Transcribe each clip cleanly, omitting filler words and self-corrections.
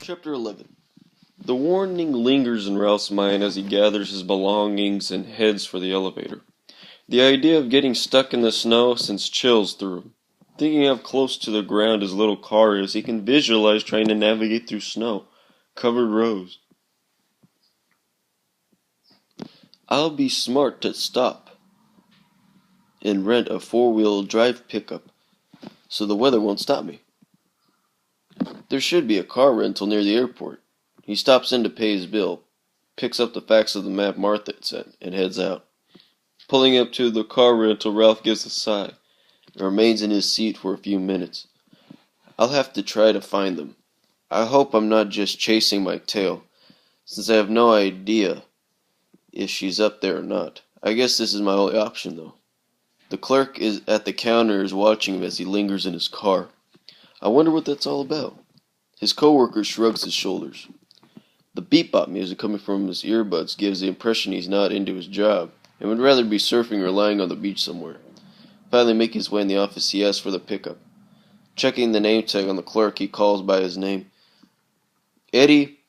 Chapter 11. The warning lingers in Ralph's mind as he gathers his belongings and heads for the elevator. The idea of getting stuck in the snow sends chills through him. Thinking how close to the ground his little car is, he can visualize trying to navigate through snow-covered roads. I'll be smart to stop and rent a four-wheel drive pickup so the weather won't stop me. There should be a car rental near the airport. He stops in to pay his bill, picks up the facts of the map Martha had sent, and heads out. Pulling up to the car rental, Ralph gives a sigh and remains in his seat for a few minutes. I'll have to try to find them. I hope I'm not just chasing my tail, since I have no idea if she's up there or not. I guess this is my only option, though. The clerk is at the counter is watching him as he lingers in his car. I wonder what that's all about. His coworker shrugs his shoulders. The beep-bop music coming from his earbuds gives the impression he's not into his job and would rather be surfing or lying on the beach somewhere. Finally making his way in the office, he asks for the pickup. Checking the name tag on the clerk, he calls by his name. Eddie,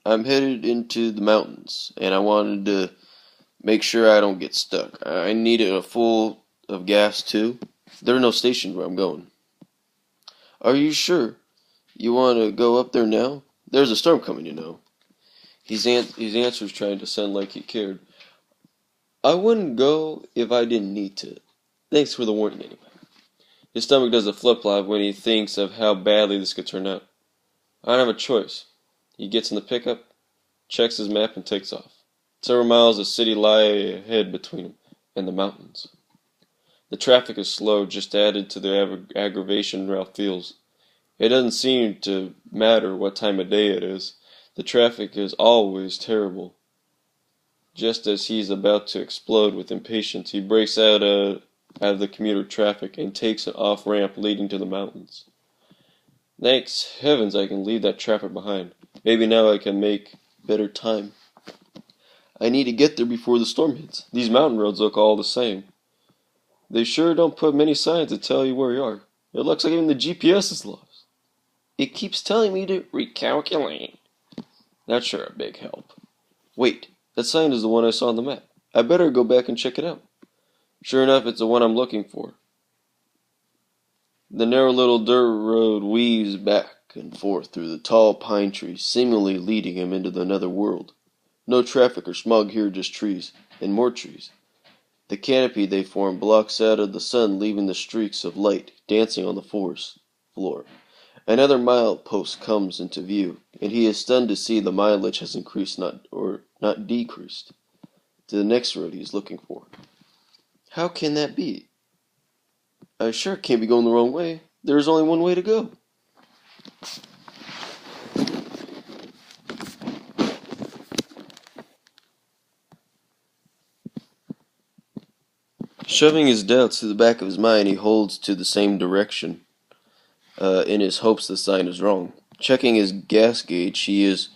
I'm headed into the mountains, and I wanted to make sure I don't get stuck. I need a full of gas, too. There are no stations where I'm going. Are you sure? You want to go up there now? There's a storm coming, you know. His answer's trying to sound like he cared. I wouldn't go if I didn't need to. Thanks for the warning, anyway. His stomach does a flip-flop when he thinks of how badly this could turn out. I don't have a choice. He gets in the pickup, checks his map, and takes off. Several miles of city lie ahead between him and the mountains. The traffic is slow, just added to the aggravation Ralph feels. It doesn't seem to matter what time of day it is. The traffic is always terrible. Just as he's about to explode with impatience, he breaks out of the commuter traffic and takes an off-ramp leading to the mountains. Thanks heavens I can leave that traffic behind. Maybe now I can make better time. I need to get there before the storm hits. These mountain roads look all the same. They sure don't put many signs to tell you where you are. It looks like even the GPS is lost. It keeps telling me to recalculate. That's sure a big help. Wait, that sign is the one I saw on the map. I better go back and check it out. Sure enough, it's the one I'm looking for. The narrow little dirt road weaves back and forth through the tall pine trees, seemingly leading him into another world. No traffic or smog here, just trees, and more trees. The canopy they form blocks out of the sun, leaving the streaks of light dancing on the forest floor. Another milepost comes into view, and he is stunned to see the mileage has increased, not decreased, to the next road he is looking for. How can that be? I sure can't be going the wrong way. There is only one way to go. Shoving his doubts to the back of his mind, he holds to the same direction. In his hopes the sign is wrong. Checking his gas gauge, he is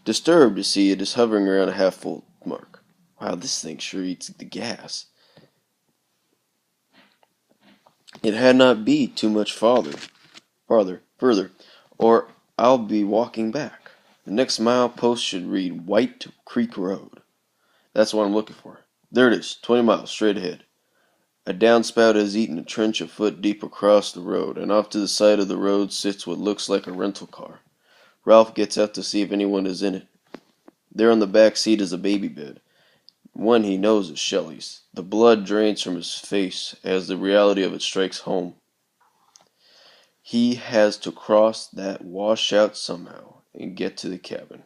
disturbed to see it is hovering around a half-full mark. Wow, this thing sure eats the gas. It had not be too much further, or I'll be walking back. The next milepost should read White Creek Road. That's what I'm looking for. There it is, 20 miles straight ahead. A downspout has eaten a trench a foot deep across the road, and off to the side of the road sits what looks like a rental car. Ralph gets out to see if anyone is in it. There on the back seat is a baby bed. One he knows is Shelley's. The blood drains from his face as the reality of it strikes home. He has to cross that washout somehow and get to the cabin.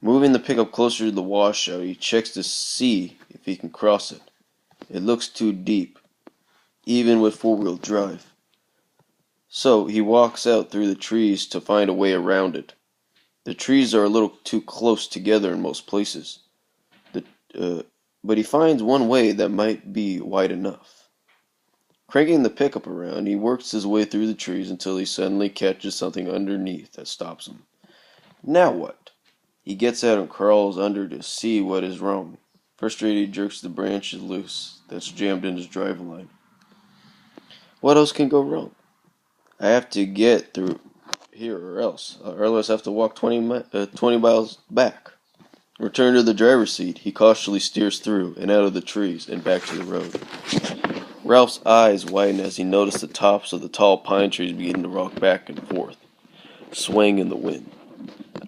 Moving the pickup closer to the washout, he checks to see if he can cross it. It looks too deep, even with four-wheel drive. So he walks out through the trees to find a way around it. The trees are a little too close together in most places. But he finds one way that might be wide enough. Cranking the pickup around, he works his way through the trees until he suddenly catches something underneath that stops him. Now what? He gets out and crawls under to see what is wrong. Frustrated, he jerks the branches loose that's jammed in his drive line. What else can go wrong? I have to get through here or else I have to walk 20 miles back. Returned to the driver's seat, he cautiously steers through and out of the trees and back to the road. Ralph's eyes widen as he noticed the tops of the tall pine trees begin to rock back and forth, swaying in the wind.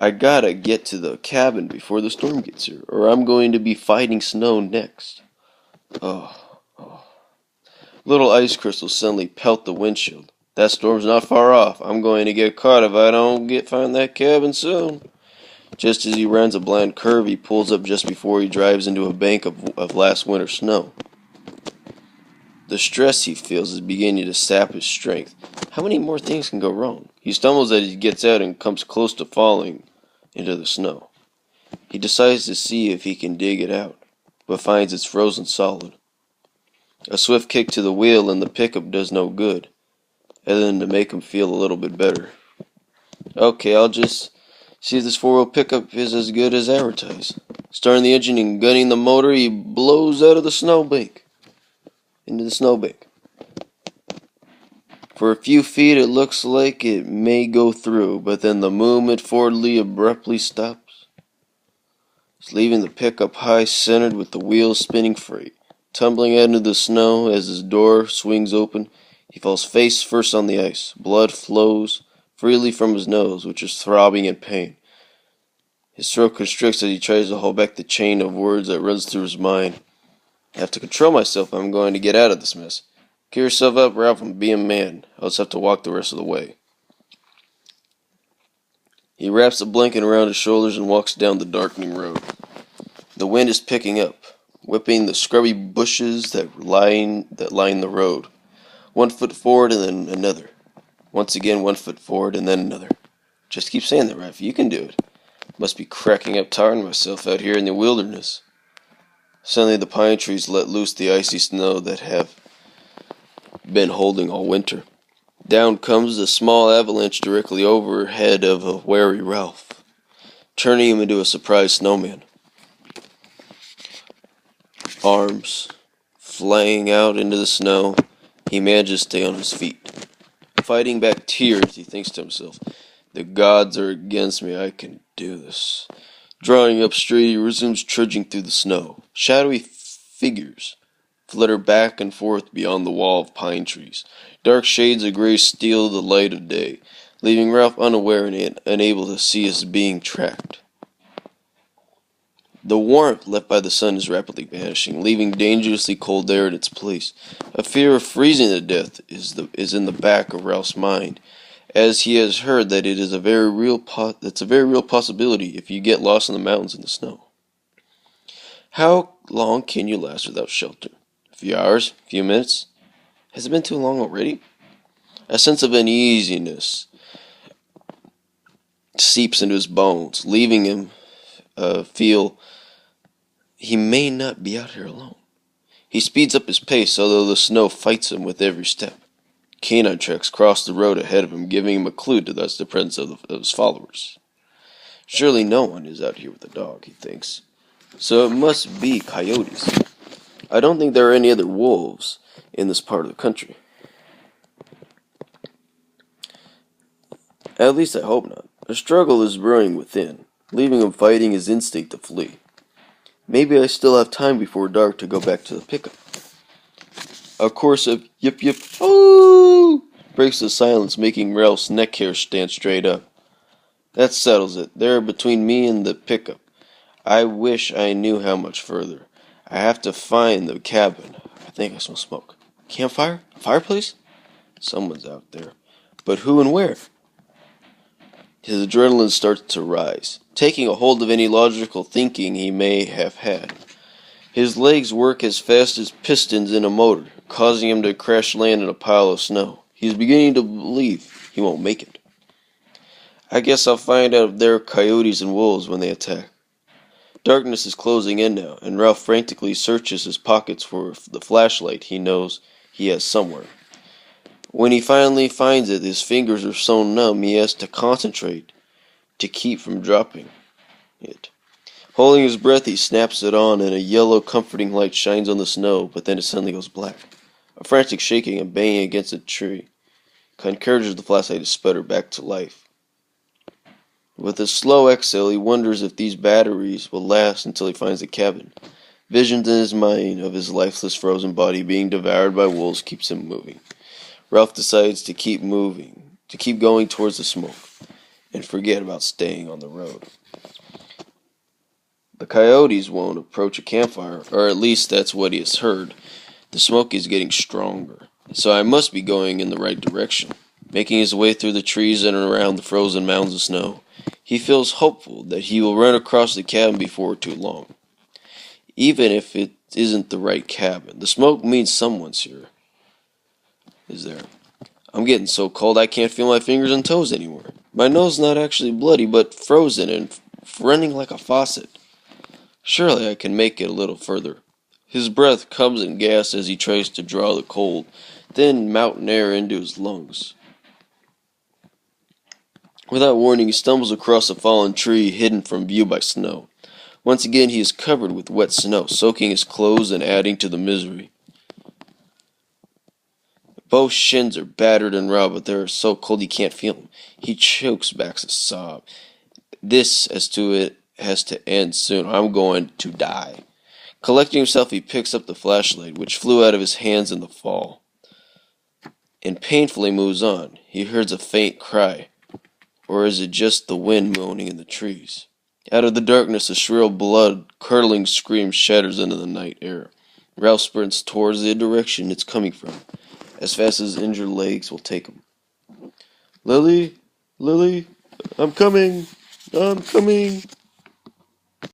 I gotta get to the cabin before the storm gets here, or I'm going to be fighting snow next. Oh. Little ice crystals suddenly pelt the windshield. That storm's not far off. I'm going to get caught if I don't find that cabin soon. Just as he rounds a blind curve, he pulls up just before he drives into a bank of last winter's snow. The stress he feels is beginning to sap his strength. How many more things can go wrong? He stumbles as he gets out and comes close to falling into the snow. He decides to see if he can dig it out, but finds it's frozen solid. A swift kick to the wheel and the pickup does no good, other than to make him feel a little bit better. Okay, I'll just see if this four-wheel pickup is as good as advertised. Starting the engine and gunning the motor, he blows out of the snowbank. Into the snowbank. For a few feet it looks like it may go through, but then the movement forwardly abruptly stops. It's leaving the pickup high centered with the wheels spinning free. Tumbling out into the snow as his door swings open, he falls face first on the ice. Blood flows freely from his nose, which is throbbing in pain. His throat constricts as he tries to hold back the chain of words that runs through his mind. I have to control myself if I'm going to get out of this mess. Gear yourself up, Ralph, and be a man. I'll just have to walk the rest of the way. He wraps the blanket around his shoulders and walks down the darkening road. The wind is picking up, whipping the scrubby bushes that line the road. 1 foot forward and then another. Once again, 1 foot forward and then another. Just keep saying that, Ralph. You can do it. Must be cracking up tiring myself out here in the wilderness. Suddenly the pine trees let loose the icy snow that have been holding all winter. Down comes a small avalanche directly overhead of a wary Ralph, turning him into a surprised snowman. Arms flying out into the snow, he manages to stay on his feet. Fighting back tears, he thinks to himself, the gods are against me, I can do this. Drawing up straight, he resumes trudging through the snow. Shadowy figures flutter back and forth beyond the wall of pine trees. Dark shades of gray steal the light of day, leaving Ralph unaware and unable to see his being tracked. The warmth left by the sun is rapidly vanishing, leaving dangerously cold air in its place. A fear of freezing to death is in the back of Ralph's mind, as he has heard that it is a very real possibility if you get lost in the mountains in the snow. How long can you last without shelter? A few hours? A few minutes? Has it been too long already? A sense of uneasiness seeps into his bones, leaving him feel he may not be out here alone. He speeds up his pace, although the snow fights him with every step. Canine tracks cross the road ahead of him, giving him a clue to the presence of his followers. Surely no one is out here with a dog, he thinks. So it must be coyotes. I don't think there are any other wolves in this part of the country. At least I hope not. A struggle is brewing within, leaving him fighting his instinct to flee. Maybe I still have time before dark to go back to the pickup. A chorus of yip yip oh breaks the silence, making Ralph's neck hair stand straight up. That settles it. They're between me and the pickup. I wish I knew how much further. I have to find the cabin. I think I smell smoke. Campfire? Fireplace? Someone's out there. But who and where? His adrenaline starts to rise, taking a hold of any logical thinking he may have had. His legs work as fast as pistons in a motor, causing him to crash land in a pile of snow. He's beginning to believe he won't make it. I guess I'll find out if there are coyotes and wolves when they attack. Darkness is closing in now, and Ralph frantically searches his pockets for the flashlight he knows he has somewhere. When he finally finds it, his fingers are so numb he has to concentrate to keep from dropping it. Holding his breath, he snaps it on, and a yellow comforting light shines on the snow, but then it suddenly goes black. A frantic shaking and banging against a tree. encourages the flashlight to sputter back to life. With a slow exhale, he wonders if these batteries will last until he finds the cabin. Visions in his mind of his lifeless frozen body being devoured by wolves keeps him moving. Ralph decides to keep moving, to keep going towards the smoke, and forget about staying on the road. The coyotes won't approach a campfire, or at least that's what he has heard. The smoke is getting stronger, so I must be going in the right direction. Making his way through the trees and around the frozen mounds of snow, he feels hopeful that he will run across the cabin before too long. Even if it isn't the right cabin, the smoke means someone's here. Is there? I'm getting so cold I can't feel my fingers and toes anymore. My nose is not actually bloody, but frozen and running like a faucet. Surely I can make it a little further. His breath comes in gasps as he tries to draw the cold, thin mountain air into his lungs. Without warning, he stumbles across a fallen tree hidden from view by snow. Once again, he is covered with wet snow, soaking his clothes and adding to the misery. Both shins are battered and raw, but they're so cold he can't feel them. He chokes back a sob. This has to end soon. I'm going to die. Collecting himself, he picks up the flashlight, which flew out of his hands in the fall, and painfully moves on. He hears a faint cry, or is it just the wind moaning in the trees? Out of the darkness, a shrill, blood-curdling scream shatters into the night air. Ralph sprints towards the direction it's coming from, as fast as his injured legs will take him. Lily, I'm coming.